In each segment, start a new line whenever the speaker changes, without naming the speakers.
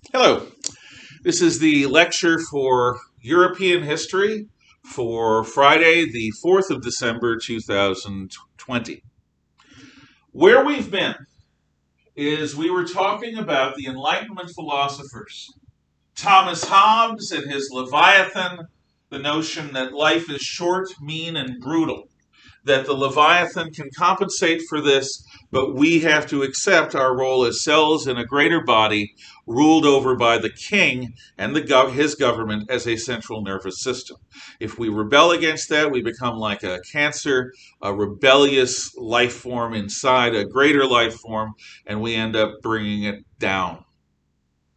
Hello. This is the lecture for European history for Friday, the 4th of December, 2020. Where we've been is we were talking about the Enlightenment philosophers. Thomas Hobbes and his Leviathan, the notion that life is short, mean, and brutal, that the Leviathan can compensate for this, but we have to accept our role as cells in a greater body ruled over by the king and his government as a central nervous system. If we rebel against that, we become like a cancer, a rebellious life form inside a greater life form, and we end up bringing it down,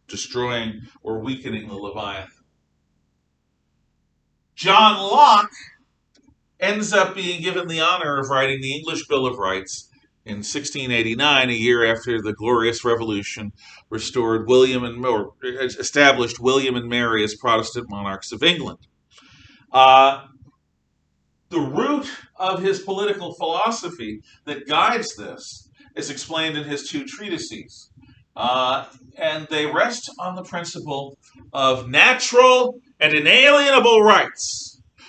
destroying or weakening the Leviathan. John Locke ends up being given the honor of writing the English Bill of Rights in 1689, a year after the Glorious Revolution restored established William and Mary as Protestant monarchs of England. The root of his political philosophy that guides this is explained in his two treatises. And they rest on the principle of natural and inalienable rights.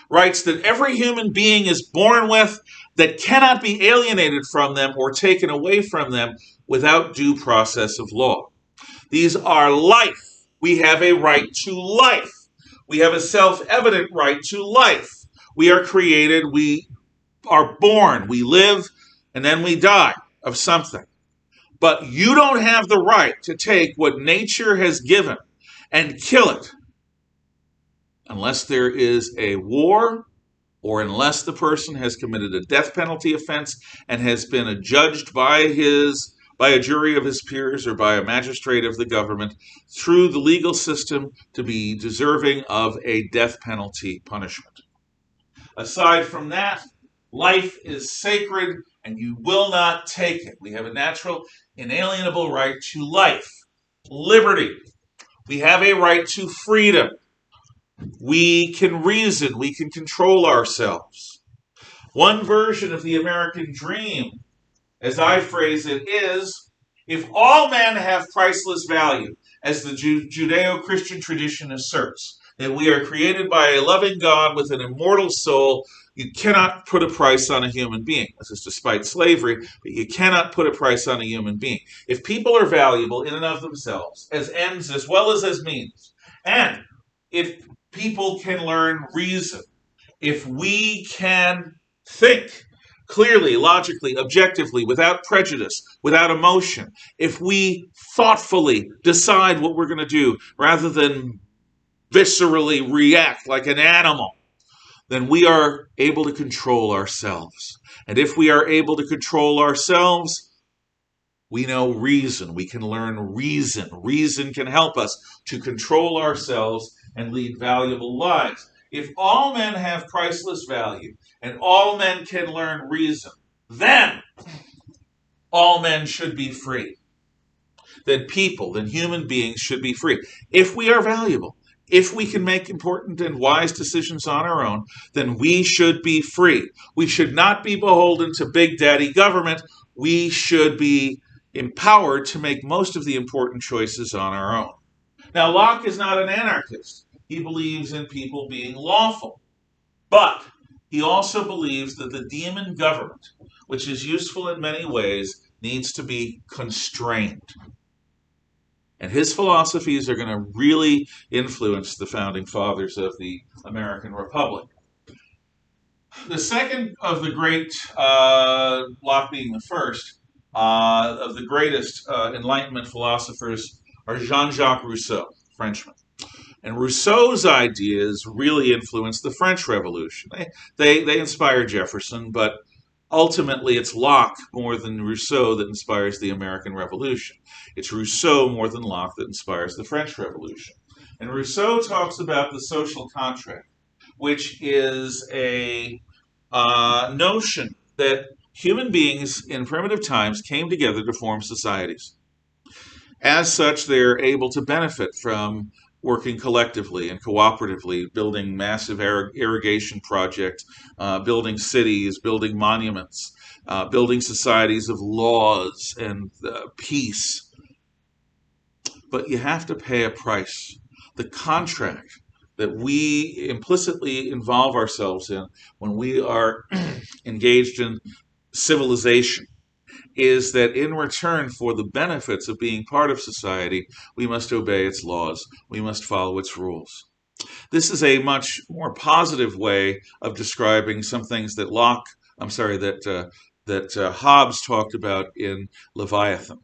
Rights that every human being is born with, that cannot be alienated from them or taken away from them without due process of law. These are life. We have a right to life. We have a self-evident right to life. We are created, we are born, we live, and then we die of something. But you don't have the right to take what nature has given and kill it unless there is a war or unless the person has committed a death penalty offense and has been adjudged by a jury of his peers or by a magistrate of the government through the legal system to be deserving of a death penalty punishment. Aside from that, life is sacred and you will not take it. We have a natural, inalienable right to life, liberty. We have a right to freedom. We can reason, we can control ourselves. One version of the American dream, as I phrase it, is if all men have priceless value, as the Judeo-Christian tradition asserts, that we are created by a loving God with an immortal soul, you cannot put a price on a human being. This is despite slavery, but you cannot put a price on a human being. If people are valuable in and of themselves, as ends as well as means, and if people can learn reason, if we can think clearly, logically, objectively, without prejudice, without emotion, if we thoughtfully decide what we're going to do rather than viscerally react like an animal, then we are able to control ourselves. And if we are able to control ourselves, we know reason. We can learn reason. Reason can help us to control ourselves and lead valuable lives. If all men have priceless value and all men can learn reason, then all men should be free. Then human beings should be free. If we are valuable, if we can make important and wise decisions on our own, then we should be free. We should not be beholden to big daddy government. We should be empowered to make most of the important choices on our own. Now, Locke is not an anarchist. He believes in people being lawful. But he also believes that the demon government, which is useful in many ways, needs to be constrained. And his philosophies are going to really influence the founding fathers of the American Republic. The second of the great, Locke being the first, of the greatest Enlightenment philosophers are Jean-Jacques Rousseau, Frenchman. And Rousseau's ideas really influenced the French Revolution. They inspired Jefferson, but ultimately it's Locke more than Rousseau that inspires the American Revolution. It's Rousseau more than Locke that inspires the French Revolution. And Rousseau talks about the social contract, which is a notion that human beings in primitive times came together to form societies. As such, they're able to benefit from working collectively and cooperatively, building massive irrigation projects, building cities, building monuments, building societies of laws and peace. but you have to pay a price. The contract that we implicitly involve ourselves in when we are engaged in civilization is that in return for the benefits of being part of society, we must obey its laws, we must follow its rules. This is a much more positive way of describing some things that Hobbes talked about in Leviathan.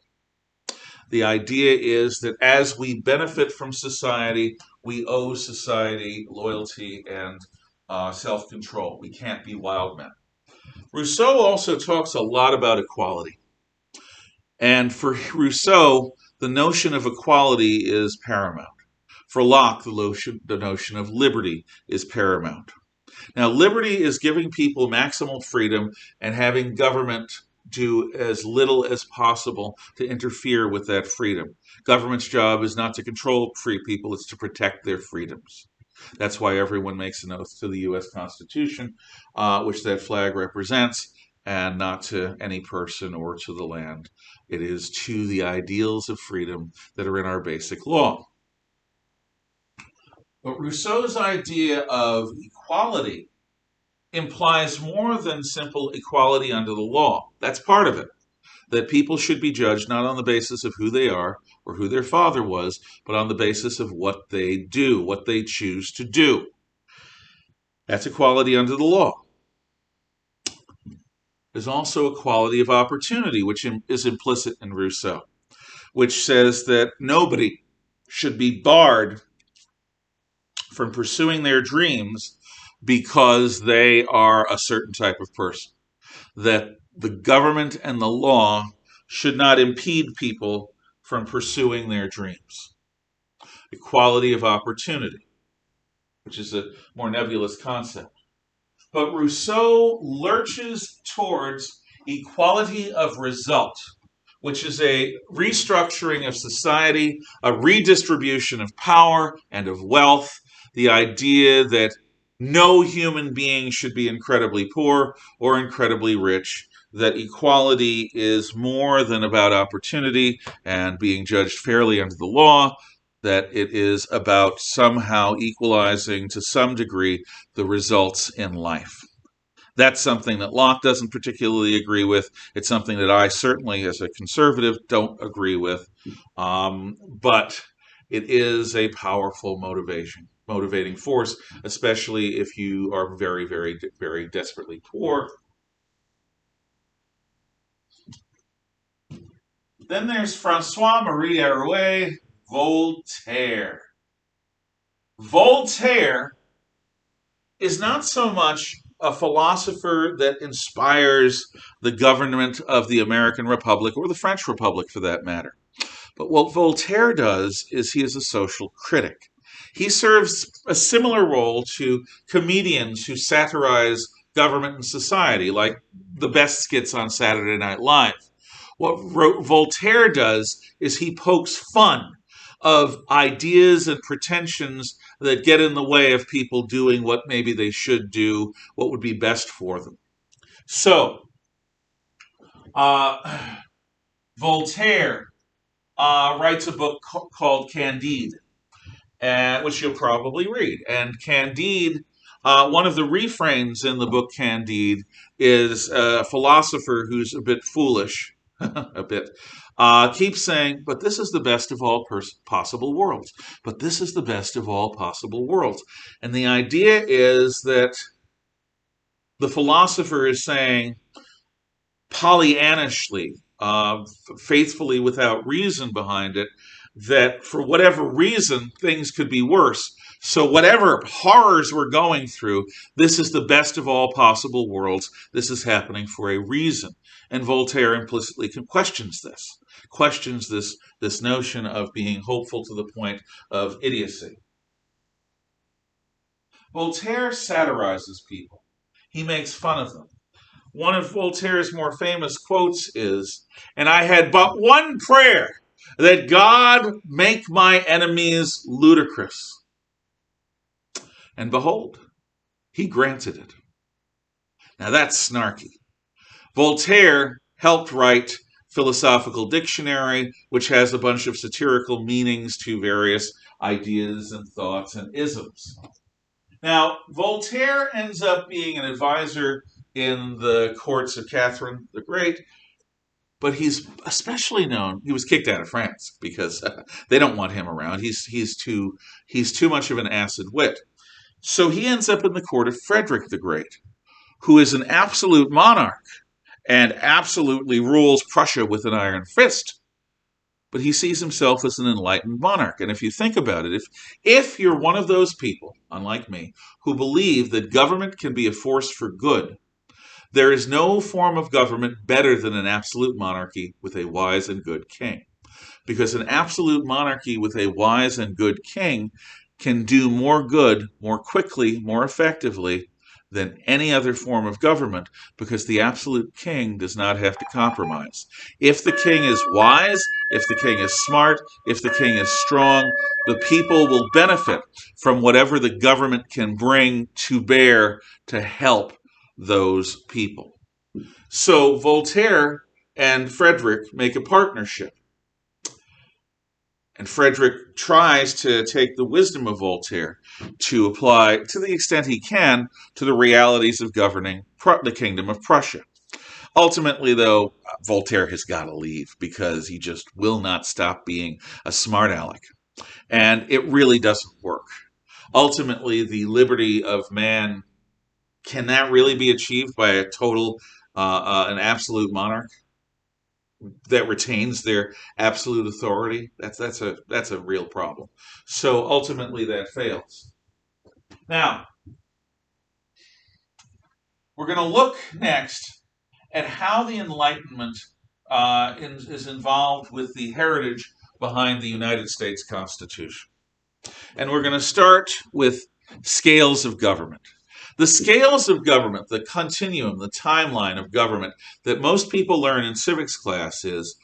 The idea is that as we benefit from society, we owe society loyalty and self-control. We can't be wild men. Rousseau also talks a lot about equality. And for Rousseau, the notion of equality is paramount. For Locke, the notion of liberty is paramount. Now, liberty is giving people maximal freedom and having government do as little as possible to interfere with that freedom. Government's job is not to control free people, it's to protect their freedoms. That's why everyone makes an oath to the U.S. Constitution, which that flag represents, and not to any person or to the land. It is to the ideals of freedom that are in our basic law. But Rousseau's idea of equality implies more than simple equality under the law. That's part of it. That people should be judged not on the basis of who they are or who their father was, but on the basis of what they do, what they choose to do. That's equality under the law. There's also equality of opportunity, which is implicit in Rousseau, which says that nobody should be barred from pursuing their dreams because they are a certain type of person. That the government and the law should not impede people from pursuing their dreams. Equality of opportunity, which is a more nebulous concept. But Rousseau lurches towards equality of result, which is a restructuring of society, a redistribution of power and of wealth, the idea that no human being should be incredibly poor or incredibly rich, that equality is more than about opportunity and being judged fairly under the law, that it is about somehow equalizing to some degree the results in life. That's something that Locke doesn't particularly agree with. It's something that I certainly, as a conservative, don't agree with. But it is a powerful motivating force, especially if you are very, very, very desperately poor. Then there's Francois-Marie Arouet, Voltaire. Voltaire is not so much a philosopher that inspires the government of the American Republic or the French Republic for that matter. But what Voltaire does is he is a social critic. He serves a similar role to comedians who satirize government and society, like the best skits on Saturday Night Live. What Voltaire does is he pokes fun of ideas and pretensions that get in the way of people doing what maybe they should do, what would be best for them. So, Voltaire writes a book called Candide, which you'll probably read. And Candide, one of the refrains in the book Candide is a philosopher who's a bit foolish, a bit, keeps saying, but this is the best of all possible worlds. But this is the best of all possible worlds. And the idea is that the philosopher is saying, Pollyannishly, faithfully without reason behind it, that for whatever reason, things could be worse. So whatever horrors we're going through, this is the best of all possible worlds. This is happening for a reason. And Voltaire implicitly questions this notion of being hopeful to the point of idiocy. Voltaire satirizes people. He makes fun of them. One of Voltaire's more famous quotes is, "And I had but one prayer, that God make my enemies ludicrous. And behold, he granted it." Now that's snarky. Voltaire helped write philosophical dictionary, which has a bunch of satirical meanings to various ideas and thoughts and isms. Now, Voltaire ends up being an advisor in the courts of Catherine the Great, but he's especially known. He was kicked out of France because they don't want him around. He's too much of an acid wit. So he ends up in the court of Frederick the Great, who is an absolute monarch and absolutely rules Prussia with an iron fist. But he sees himself as an enlightened monarch. And if you think about it, if you're one of those people, unlike me, who believe that government can be a force for good, there is no form of government better than an absolute monarchy with a wise and good king. Because an absolute monarchy with a wise and good king can do more good more quickly, more effectively than any other form of government, because the absolute king does not have to compromise. If the king is wise, if the king is smart, if the king is strong, the people will benefit from whatever the government can bring to bear to help those people. So Voltaire and Frederick make a partnership. And Frederick tries to take the wisdom of Voltaire to apply, to the extent he can, to the realities of governing the kingdom of Prussia. Ultimately, though, Voltaire has got to leave because he just will not stop being a smart aleck. And it really doesn't work. Ultimately, the liberty of man, can that really be achieved by a total, an absolute monarch that retains their absolute authority? That's a real problem. So ultimately, that fails. Now, we're going to look next at how the Enlightenment is involved with the heritage behind the United States Constitution. And we're going to start with scales of government. The scales of government, the continuum, the timeline of government that most people learn in civics class is,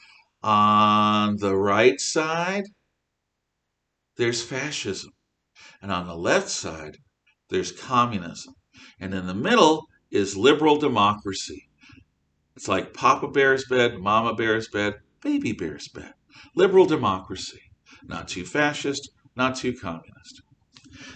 on the right side, there's fascism. And on the left side, there's communism. And in the middle is liberal democracy. It's like Papa Bear's bed, Mama Bear's bed, Baby Bear's bed. Liberal democracy. Not too fascist, not too communist.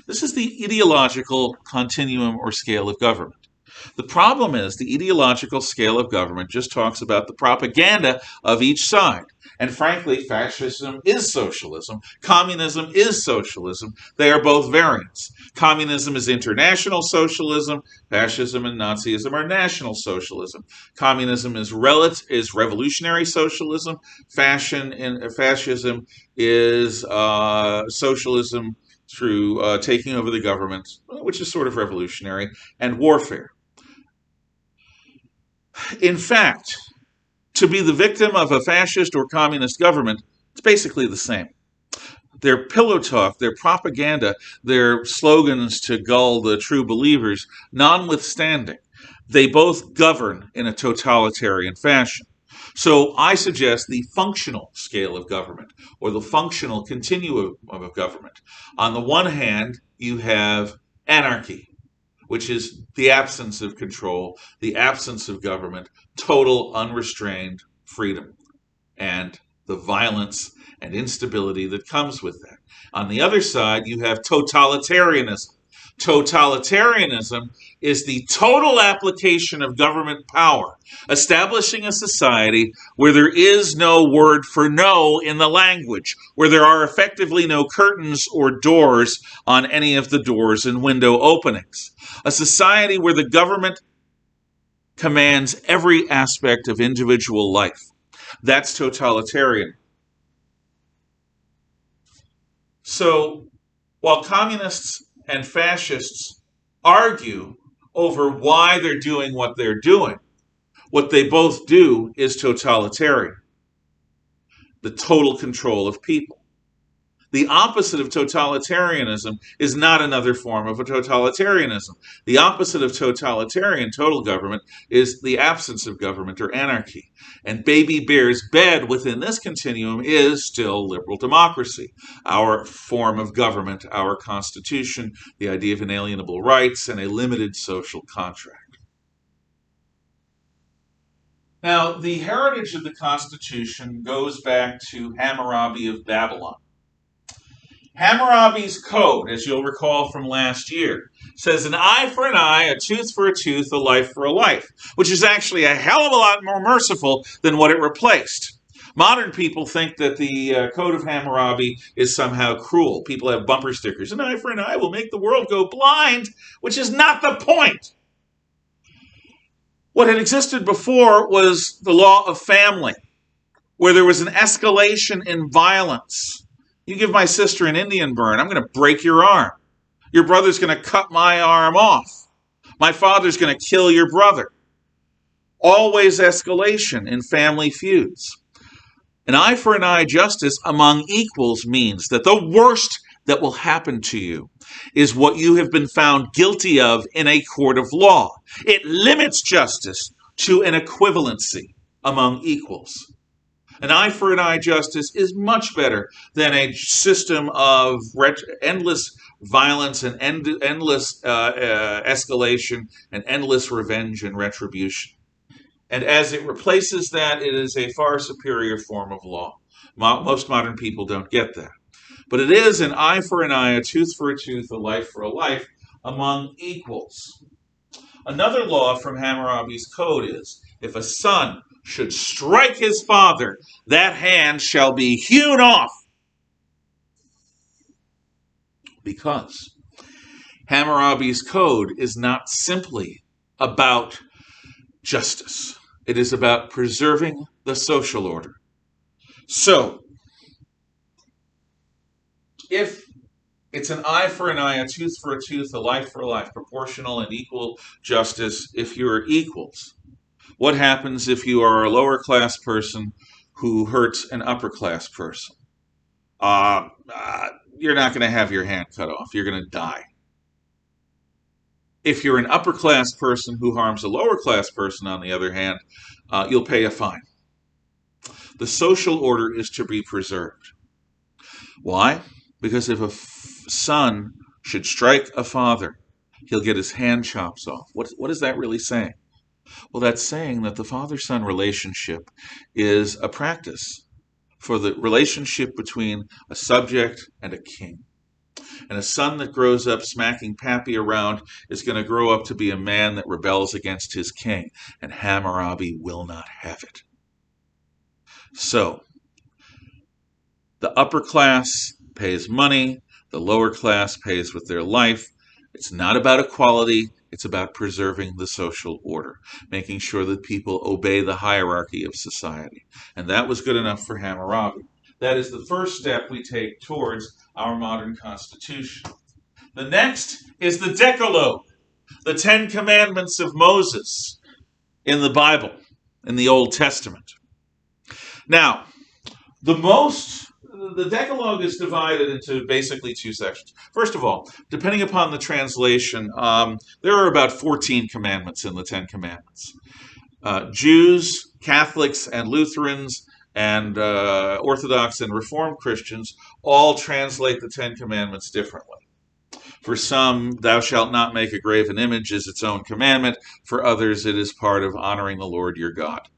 This is the ideological continuum or scale of government. The problem is the ideological scale of government just talks about the propaganda of each side. And frankly, fascism is socialism. Communism is socialism. They are both variants. Communism is international socialism. Fascism and Nazism are national socialism. Communism is revolutionary socialism. Fascism is socialism through taking over the government, which is sort of revolutionary, and warfare. In fact, to be the victim of a fascist or communist government, it's basically the same. Their pillow talk, their propaganda, their slogans to gull the true believers, notwithstanding, they both govern in a totalitarian fashion. So I suggest the functional scale of government, or the functional continuum of government. On the one hand, you have anarchy, which is the absence of control, the absence of government, total unrestrained freedom, and the violence and instability that comes with that. On the other side, you have totalitarianism. Totalitarianism is the total application of government power, establishing a society where there is no word for no in the language, where there are effectively no curtains or doors on any of the doors and window openings. A society where the government commands every aspect of individual life. That's totalitarian. So, while communists and fascists argue over why they're doing what they're doing, what they both do is totalitarian. The total control of people. The opposite of totalitarianism is not another form of a totalitarianism. The opposite of totalitarian, total government, is the absence of government or anarchy. And Baby Bear's bed within this continuum is still liberal democracy, our form of government, our constitution, the idea of inalienable rights, and a limited social contract. Now, the heritage of the Constitution goes back to Hammurabi of Babylon. Hammurabi's code, as you'll recall from last year, says an eye for an eye, a tooth for a tooth, a life for a life, which is actually a hell of a lot more merciful than what it replaced. Modern people think that the Code of Hammurabi is somehow cruel. People have bumper stickers. An eye for an eye will make the world go blind, which is not the point. What had existed before was the law of family, where there was an escalation in violence. You give my sister an Indian burn, I'm going to break your arm. Your brother's going to cut my arm off. My father's going to kill your brother. Always escalation in family feuds. An eye for an eye justice among equals means that the worst that will happen to you is what you have been found guilty of in a court of law. It limits justice to an equivalency among equals. An eye for an eye justice is much better than a system of endless violence and endless escalation and endless revenge and retribution. And as it replaces that, it is a far superior form of law. Most modern people don't get that. But it is an eye for an eye, a tooth for a tooth, a life for a life among equals. Another law from Hammurabi's code is, if a son should strike his father, that hand shall be hewn off. Because Hammurabi's code is not simply about justice. It is about preserving the social order. So, if it's an eye for an eye, a tooth for a tooth, a life for a life, proportional and equal justice if you're equals, what happens if you are a lower class person who hurts an upper class person? You're not going to have your hand cut off. You're going to die. If you're an upper class person who harms a lower class person, on the other hand, you'll pay a fine. The social order is to be preserved. Why? Because if a son should strike a father, he'll get his hand chops off. What is that really saying? Well, that's saying that the father-son relationship is a practice for the relationship between a subject and a king. And a son that grows up smacking Pappy around is going to grow up to be a man that rebels against his king. And Hammurabi will not have it. So, the upper class pays money, the lower class pays with their life. It's not about equality, it's about preserving the social order, making sure that people obey the hierarchy of society. And that was good enough for Hammurabi. That is the first step we take towards our modern Constitution. The next is the Decalogue, the 10 Commandments of Moses in the Bible, in the Old Testament. Now, the Decalogue is divided into basically two sections. First of all, depending upon the translation, there are about 14 commandments in the 10 Commandments. Jews, Catholics, and Lutherans, and Orthodox and Reformed Christians all translate the 10 Commandments differently. For some, thou shalt not make a graven image is its own commandment. For others, it is part of honoring the Lord your God.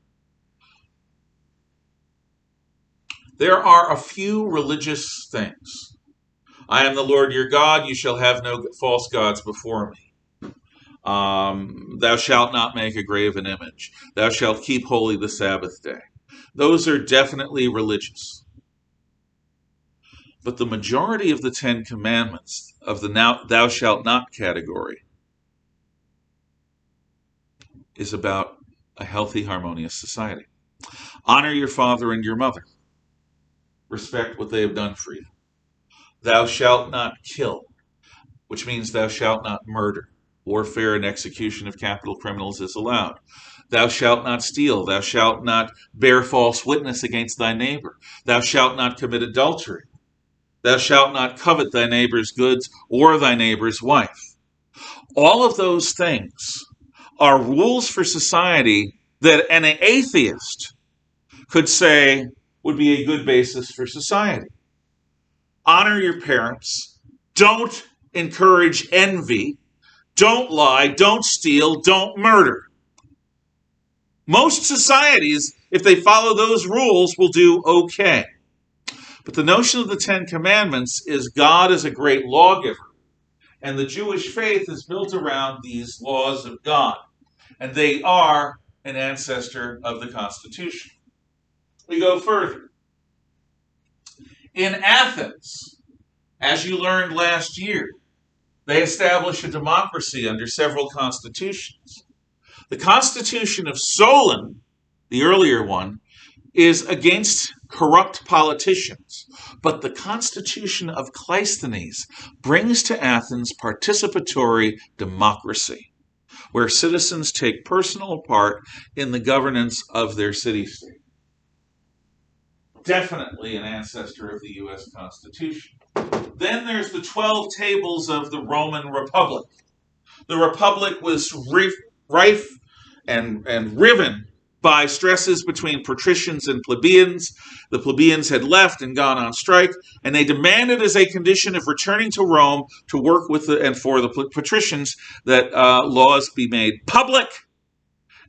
There are a few religious things. I am the Lord your God, you shall have no false gods before me. Thou shalt not make a graven image. Thou shalt keep holy the Sabbath day. Those are definitely religious. But the majority of the 10 Commandments of the thou shalt not category is about a healthy, harmonious society. Honor your father and your mother. Respect what they have done for you. Thou shalt not kill, which means thou shalt not murder. Warfare and execution of capital criminals is allowed. Thou shalt not steal. Thou shalt not bear false witness against thy neighbor. Thou shalt not commit adultery. Thou shalt not covet thy neighbor's goods or thy neighbor's wife. All of those things are rules for society that an atheist could say would be a good basis for society. Honor your parents. Don't encourage envy. Don't lie. Don't steal. Don't murder. Most societies, if they follow those rules, will do okay. But the notion of the Ten Commandments is God is a great lawgiver. And the Jewish faith is built around these laws of God. And they are an ancestor of the Constitution. We go further. In Athens, as you learned last year, they established a democracy under several constitutions. The Constitution of Solon, the earlier one, is against corrupt politicians. But the Constitution of Cleisthenes brings to Athens participatory democracy, where citizens take personal part in the governance of their city-state. Definitely an ancestor of the U.S. Constitution. Then there's the 12 tables of the Roman Republic. The Republic was rife and riven by stresses between patricians and plebeians. The plebeians had left and gone on strike, and they demanded as a condition of returning to Rome to work with and for the patricians that laws be made public.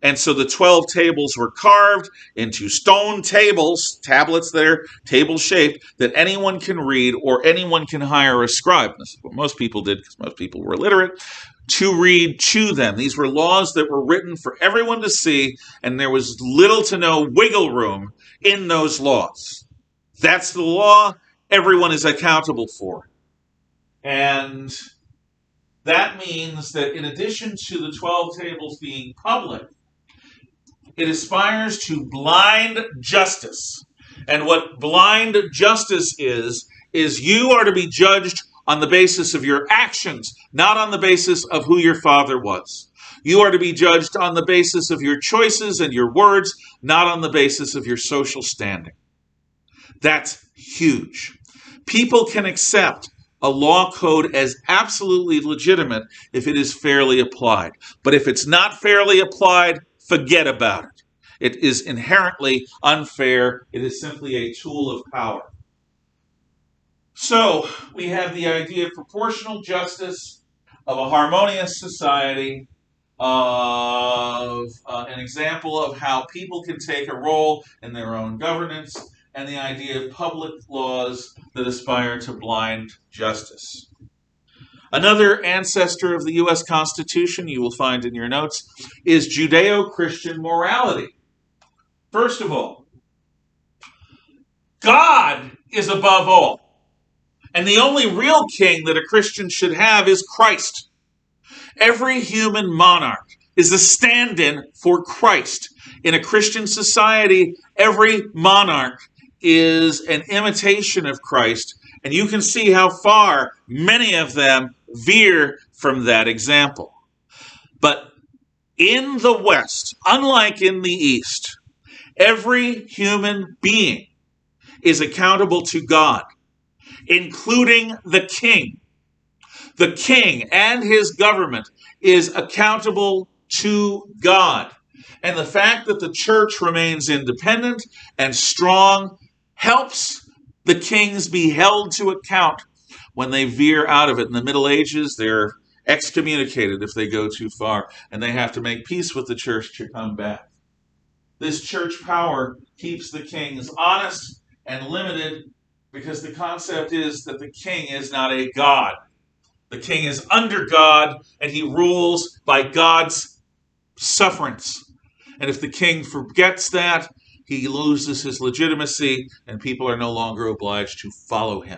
And so the 12 tables were carved into stone tables, tablets that are table-shaped, that anyone can read or anyone can hire a scribe. This is what most people did because most people were illiterate, to read to them. These were laws that were written for everyone to see, and there was little to no wiggle room in those laws. That's the law everyone is accountable for. And that means that in addition to the 12 tables being public, it aspires to blind justice. And what blind justice is you are to be judged on the basis of your actions, not on the basis of who your father was. You are to be judged on the basis of your choices and your words, not on the basis of your social standing. That's huge. People can accept a law code as absolutely legitimate if it is fairly applied. But if it's not fairly applied, forget about it. It is inherently unfair. It is simply a tool of power. So we have the idea of proportional justice, of a harmonious society, of an example of how people can take a role in their own governance, and the idea of public laws that aspire to blind justice. Another ancestor of the U.S. Constitution, you will find in your notes, is Judeo-Christian morality. First of all, God is above all. And the only real king that a Christian should have is Christ. Every human monarch is a stand-in for Christ. In a Christian society, every monarch is an imitation of Christ, and you can see how far many of them veer from that example. But in the West, unlike in the East, every human being is accountable to God, including the king. The king and his government is accountable to God. And the fact that the church remains independent and strong helps the kings be held to account when they veer out of it. In the Middle Ages, they're excommunicated if they go too far, and they have to make peace with the church to come back. This church power keeps the kings honest and limited, because the concept is that the king is not a god. The king is under God, and he rules by God's sufferance. And if the king forgets that, he loses his legitimacy, and people are no longer obliged to follow him.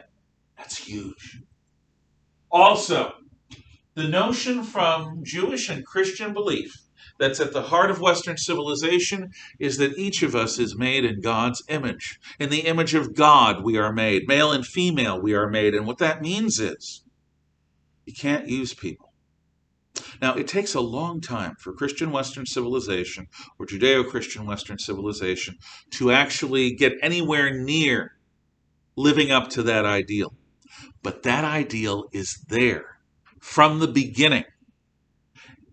That's huge. Also, the notion from Jewish and Christian belief that's at the heart of Western civilization is that each of us is made in God's image. In the image of God we are made. Male and female we are made. And what that means is you can't use people. Now, it takes a long time for Christian Western civilization or Judeo-Christian Western civilization to actually get anywhere near living up to that ideal. But that ideal is there from the beginning,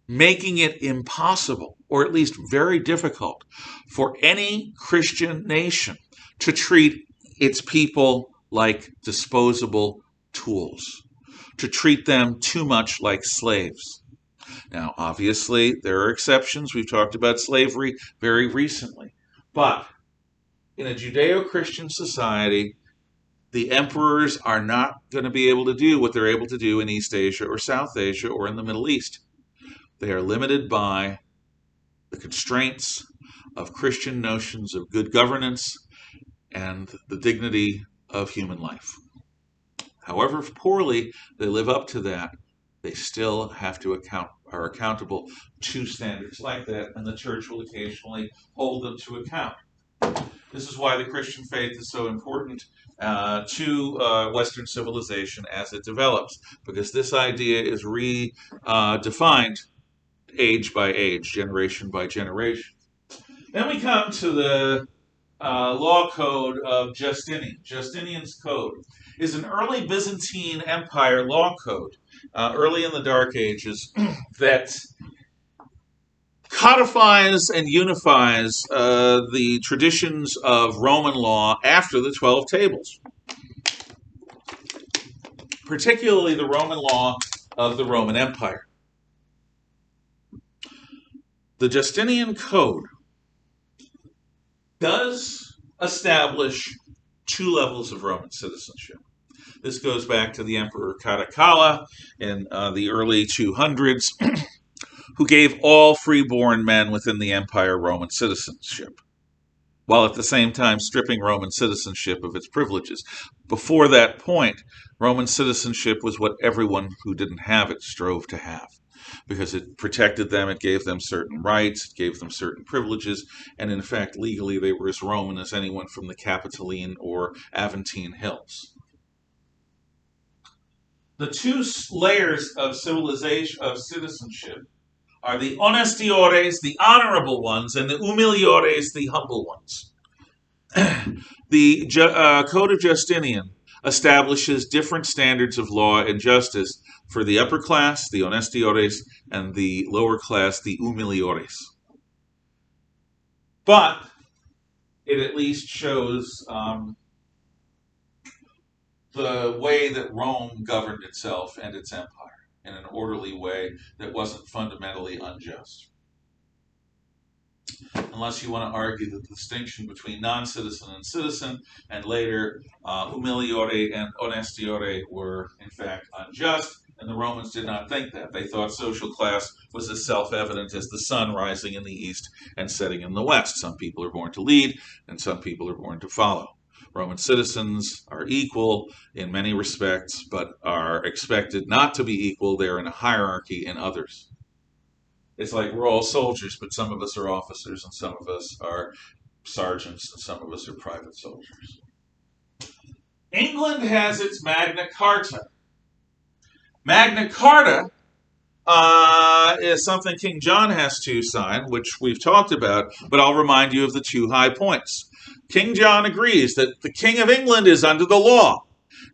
making it impossible, or at least very difficult, for any Christian nation to treat its people like disposable tools, to treat them too much like slaves. Now, obviously, there are exceptions. We've talked about slavery very recently. But in a Judeo-Christian society, the emperors are not going to be able to do what they're able to do in East Asia or South Asia or in the Middle East. They are limited by the constraints of Christian notions of good governance and the dignity of human life. However poorly they live up to that, they still have to are accountable to standards like that, and the church will occasionally hold them to account. This is why the Christian faith is so important to Western civilization as it develops, because this idea is redefined age by age, generation by generation. Then we come to the law code of Justinian. Justinian's code is an early Byzantine Empire law code, early in the Dark Ages, that codifies and unifies the traditions of Roman law after the 12 Tables, particularly the Roman law of the Roman Empire. The Justinian Code does establish two levels of Roman citizenship. This goes back to the Emperor Caracalla in the early 200s, who gave all freeborn men within the empire Roman citizenship, while at the same time stripping Roman citizenship of its privileges. Before that point, Roman citizenship was what everyone who didn't have it strove to have, because it protected them, it gave them certain rights, it gave them certain privileges, and in fact, legally, they were as Roman as anyone from the Capitoline or Aventine hills. The two layers of civilization, of citizenship, are the honestiores, the honorable ones, and the humiliores, the humble ones. The Code of Justinian establishes different standards of law and justice for the upper class, the honestiores, and the lower class, the humiliores. But it at least shows the way that Rome governed itself and its empire in an orderly way that wasn't fundamentally unjust. Unless you want to argue the distinction between non-citizen and citizen, and later humiliore and honestiore were in fact unjust, and the Romans did not think that. They thought social class was as self-evident as the sun rising in the east and setting in the west. Some people are born to lead, and some people are born to follow. Roman citizens are equal in many respects, but are expected not to be equal. They're in a hierarchy in others. It's like we're all soldiers, but some of us are officers, and some of us are sergeants, and some of us are private soldiers. England has its Magna Carta. Magna Carta is something King John has to sign, which we've talked about, but I'll remind you of the two high points. King John agrees that the King of England is under the law.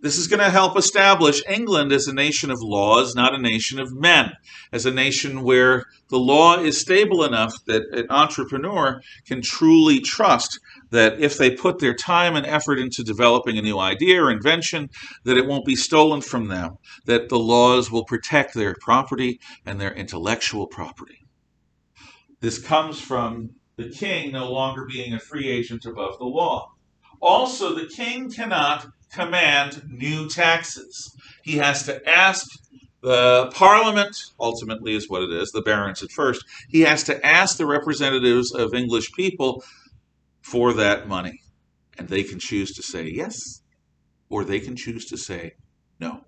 This is going to help establish England as a nation of laws, not a nation of men, as a nation where the law is stable enough that an entrepreneur can truly trust that if they put their time and effort into developing a new idea or invention, that it won't be stolen from them, that the laws will protect their property and their intellectual property. This comes from the king no longer being a free agent above the law. Also, the king cannot command new taxes. He has to ask the parliament, ultimately is what it is, the barons at first, he has to ask the representatives of English people for that money. And they can choose to say yes, or they can choose to say no.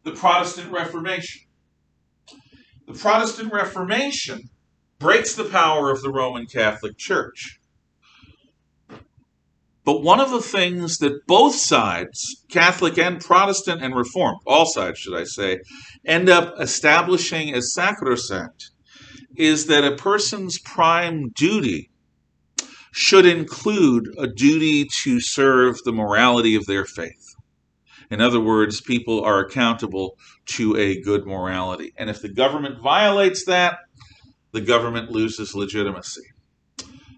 The Protestant Reformation. The Protestant Reformation breaks the power of the Roman Catholic Church. But one of the things that both sides, Catholic and Protestant and Reformed, all sides should I say, end up establishing as sacrosanct is that a person's prime duty should include a duty to serve the morality of their faith. In other words, people are accountable to a good morality. And if the government violates that, the government loses legitimacy.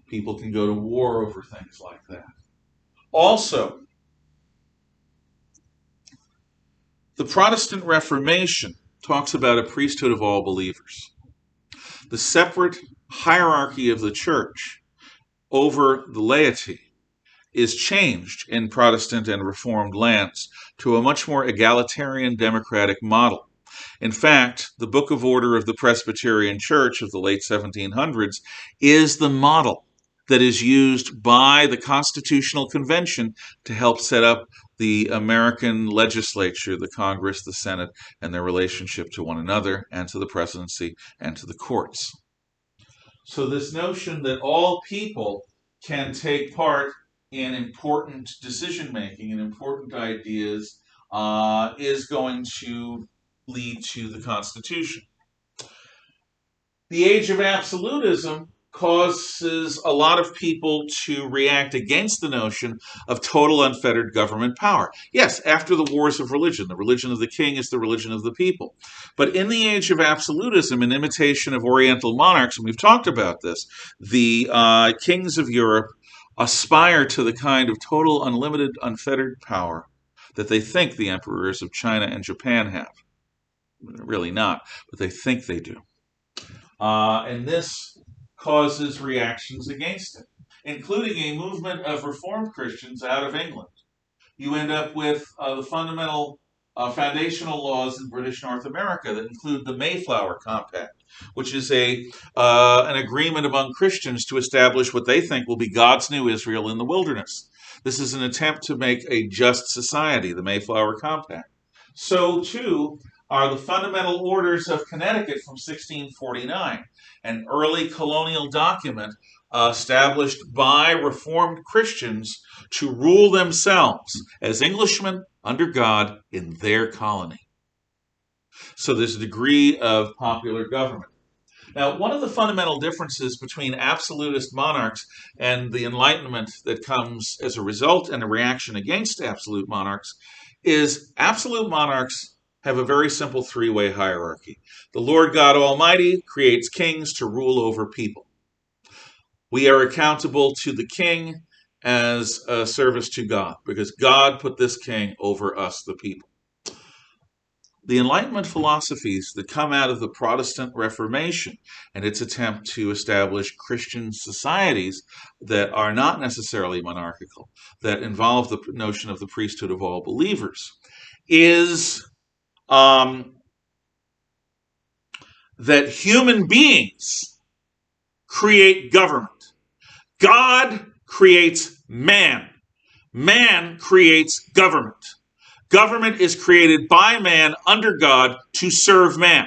People can go to war over things like that. Also, The Protestant Reformation talks about a priesthood of all believers. The separate hierarchy of the church over the laity is changed in Protestant and Reformed lands to a much more egalitarian democratic model. In fact, the Book of Order of the Presbyterian Church of the late 1700s is the model that is used by the Constitutional Convention to help set up the American legislature, the Congress, the Senate, and their relationship to one another and to the presidency and to the courts. So this notion that all people can take part in important decision making and important ideas is going to lead to the Constitution. The age of absolutism causes a lot of people to react against the notion of total unfettered government power. Yes, after the wars of religion, the religion of the king is the religion of the people. But in the age of absolutism, in imitation of Oriental monarchs, and we've talked about this, the kings of Europe aspire to the kind of total unlimited unfettered power that they think the emperors of China and Japan have. Really not, but they think they do. And this causes reactions against it, including a movement of Reformed Christians out of England. You end up with the fundamental foundational laws in British North America that include the Mayflower Compact, which is an agreement among Christians to establish what they think will be God's new Israel in the wilderness. This is an attempt to make a just society, the Mayflower Compact. So, too, are the Fundamental Orders of Connecticut from 1649, an early colonial document established by Reformed Christians to rule themselves as Englishmen under God in their colony. So there's a degree of popular government. Now, one of the fundamental differences between absolutist monarchs and the Enlightenment that comes as a result and a reaction against absolute monarchs is absolute monarchs have a very simple three-way hierarchy. The Lord God Almighty creates kings to rule over people. We are accountable to the king as a service to God, because God put this king over us, the people. The Enlightenment philosophies that come out of the Protestant Reformation and its attempt to establish Christian societies that are not necessarily monarchical, that involve the notion of the priesthood of all believers, is that human beings create government. God creates man. Man creates government. Government is created by man under God to serve man.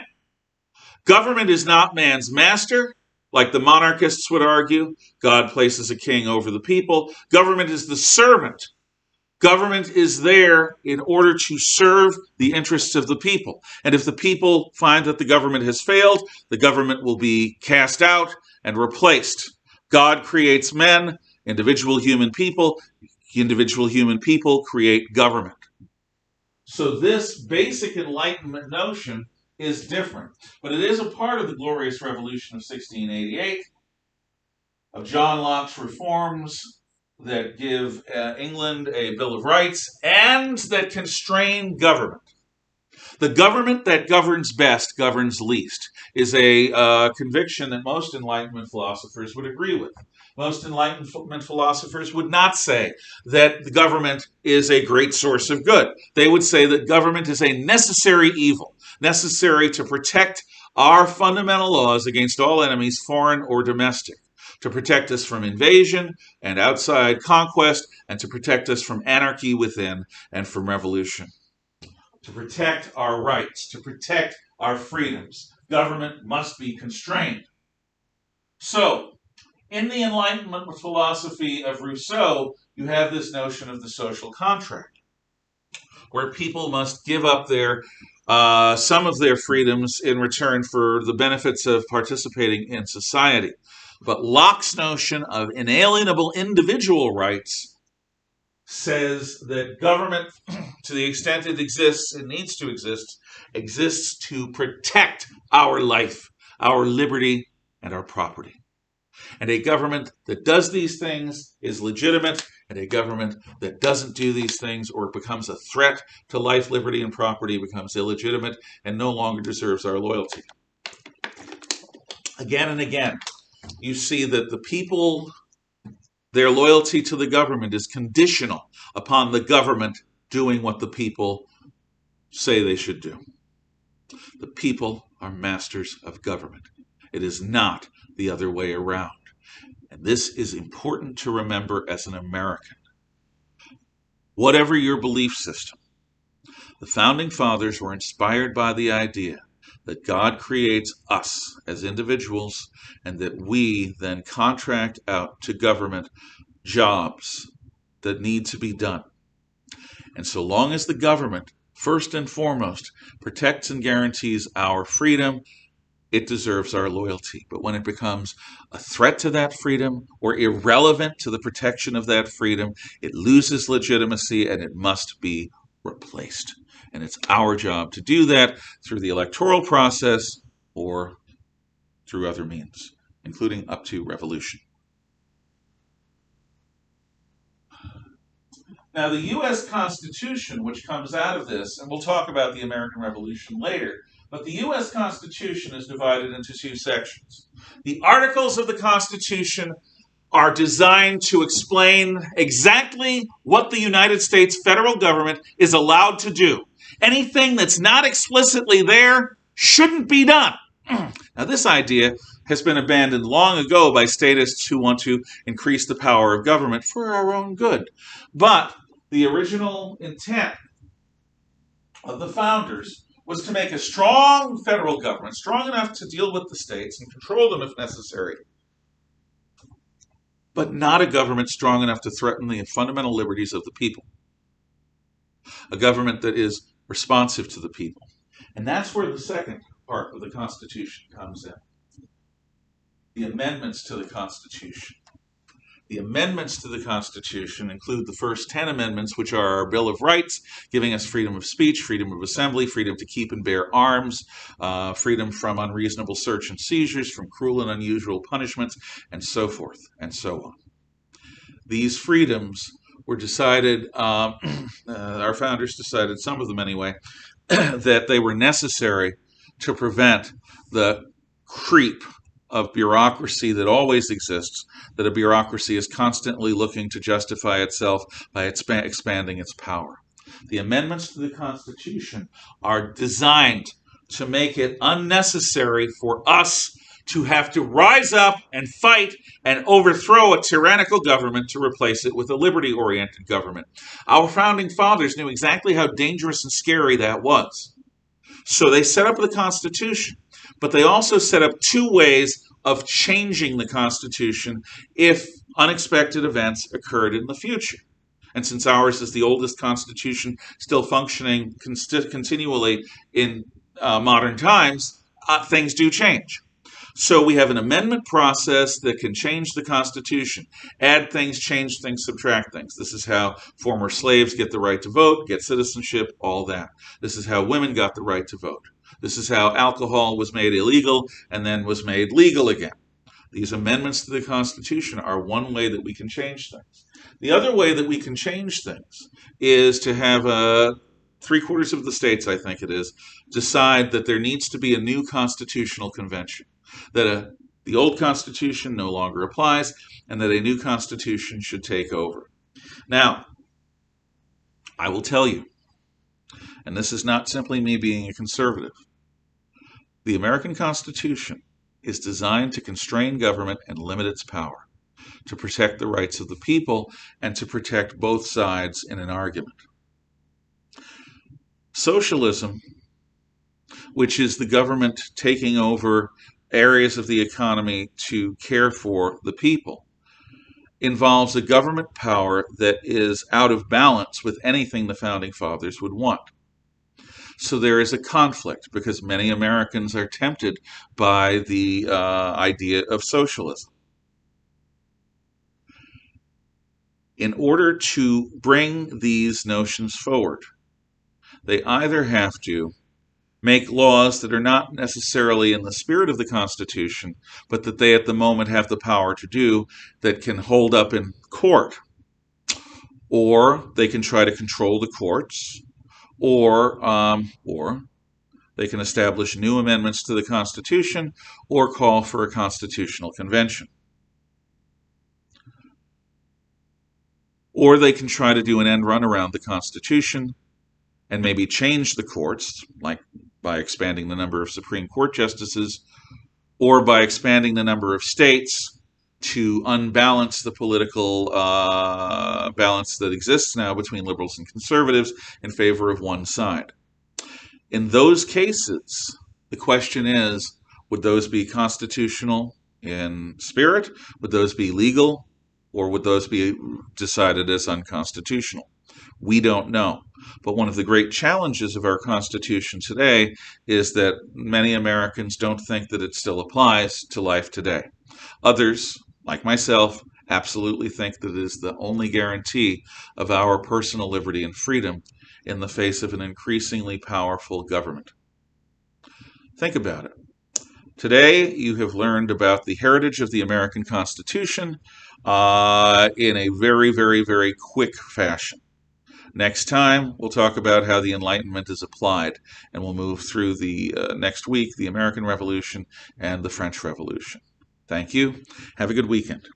Government is not man's master, like the monarchists would argue. God places a king over the people. Government is the servant. Government is there in order to serve the interests of the people. And if the people find that the government has failed, the government will be cast out and replaced. God creates men, individual human people create government. So this basic Enlightenment notion is different, but it is a part of the Glorious Revolution of 1688, of John Locke's reforms that give England a Bill of Rights and that constrain government. The government that governs best governs least is a conviction that most Enlightenment philosophers would agree with. Most Enlightenment philosophers would not say that the government is a great source of good. They would say that government is a necessary evil, necessary to protect our fundamental laws against all enemies, foreign or domestic, to protect us from invasion and outside conquest, and to protect us from anarchy within and from revolution. To protect our rights, to protect our freedoms, government must be constrained. So, in the Enlightenment philosophy of Rousseau, you have this notion of the social contract, where people must give up some of their freedoms in return for the benefits of participating in society. But Locke's notion of inalienable individual rights says that government, to the extent it exists, it needs to exist, exists to protect our life, our liberty, and our property. And a government that does these things is legitimate, and a government that doesn't do these things or becomes a threat to life, liberty, and property becomes illegitimate and no longer deserves our loyalty. Again and again, you see that the people, their loyalty to the government is conditional upon the government doing what the people say they should do. The people are masters of government. It is not the other way around. And this is important to remember as an American. Whatever your belief system, the Founding Fathers were inspired by the idea that God creates us as individuals and that we then contract out to government jobs that need to be done. And so long as the government, first and foremost, protects and guarantees our freedom, it deserves our loyalty. But when it becomes a threat to that freedom or irrelevant to the protection of that freedom, it loses legitimacy and it must be replaced. And it's our job to do that through the electoral process or through other means, including up to revolution. Now, the U.S. Constitution, which comes out of this, and we'll talk about the American Revolution later, but the U.S. Constitution is divided into two sections. The Articles of the Constitution are designed to explain exactly what the United States federal government is allowed to do. Anything that's not explicitly there shouldn't be done. Now, this idea has been abandoned long ago by statists who want to increase the power of government for our own good. But the original intent of the founders was to make a strong federal government, strong enough to deal with the states and control them if necessary, but not a government strong enough to threaten the fundamental liberties of the people. A government that is responsive to the people. And that's where the second part of the Constitution comes in. The amendments to the Constitution. The amendments to the Constitution include the first 10 amendments, which are our Bill of Rights, giving us freedom of speech, freedom of assembly, freedom to keep and bear arms, freedom from unreasonable search and seizures, from cruel and unusual punishments, and so forth and so on. These freedoms were decided, our founders decided, some of them anyway, that they were necessary to prevent the creep of bureaucracy that always exists, that a bureaucracy is constantly looking to justify itself by expanding its power. The amendments to the Constitution are designed to make it unnecessary for us to have to rise up and fight and overthrow a tyrannical government to replace it with a liberty-oriented government. Our founding fathers knew exactly how dangerous and scary that was. So they set up the Constitution, but they also set up two ways of changing the Constitution if unexpected events occurred in the future. And since ours is the oldest Constitution still functioning continually in modern times, things do change. So we have an amendment process that can change the Constitution, add things, change things, subtract things. This is how former slaves get the right to vote, get citizenship, all that. This is how women got the right to vote. This is how alcohol was made illegal and then was made legal again. These amendments to the Constitution are one way that we can change things. The other way that we can change things is to have 3/4 of the states, I think it is, decide that there needs to be a new constitutional convention, that the old Constitution no longer applies, and that a new Constitution should take over. Now, I will tell you, and this is not simply me being a conservative, the American Constitution is designed to constrain government and limit its power, to protect the rights of the people, and to protect both sides in an argument. Socialism, which is the government taking over areas of the economy to care for the people, involves a government power that is out of balance with anything the Founding Fathers would want. So there is a conflict because many Americans are tempted by the idea of socialism. In order to bring these notions forward, they either have to make laws that are not necessarily in the spirit of the Constitution, but that they at the moment have the power to do, that can hold up in court. Or they can try to control the courts, or they can establish new amendments to the Constitution or call for a constitutional convention. Or they can try to do an end run around the Constitution and maybe change the courts, like by expanding the number of Supreme Court justices, or by expanding the number of states to unbalance the political balance that exists now between liberals and conservatives in favor of one side. In those cases, the question is, would those be constitutional in spirit? Would those be legal? Or would those be decided as unconstitutional? We don't know. But one of the great challenges of our Constitution today is that many Americans don't think that it still applies to life today. Others, like myself, absolutely think that it is the only guarantee of our personal liberty and freedom in the face of an increasingly powerful government. Think about it. Today, you have learned about the heritage of the American Constitution in a very, very, very quick fashion. Next time, we'll talk about how the Enlightenment is applied, and we'll move through the next week, the American Revolution and the French Revolution. Thank you. Have a good weekend.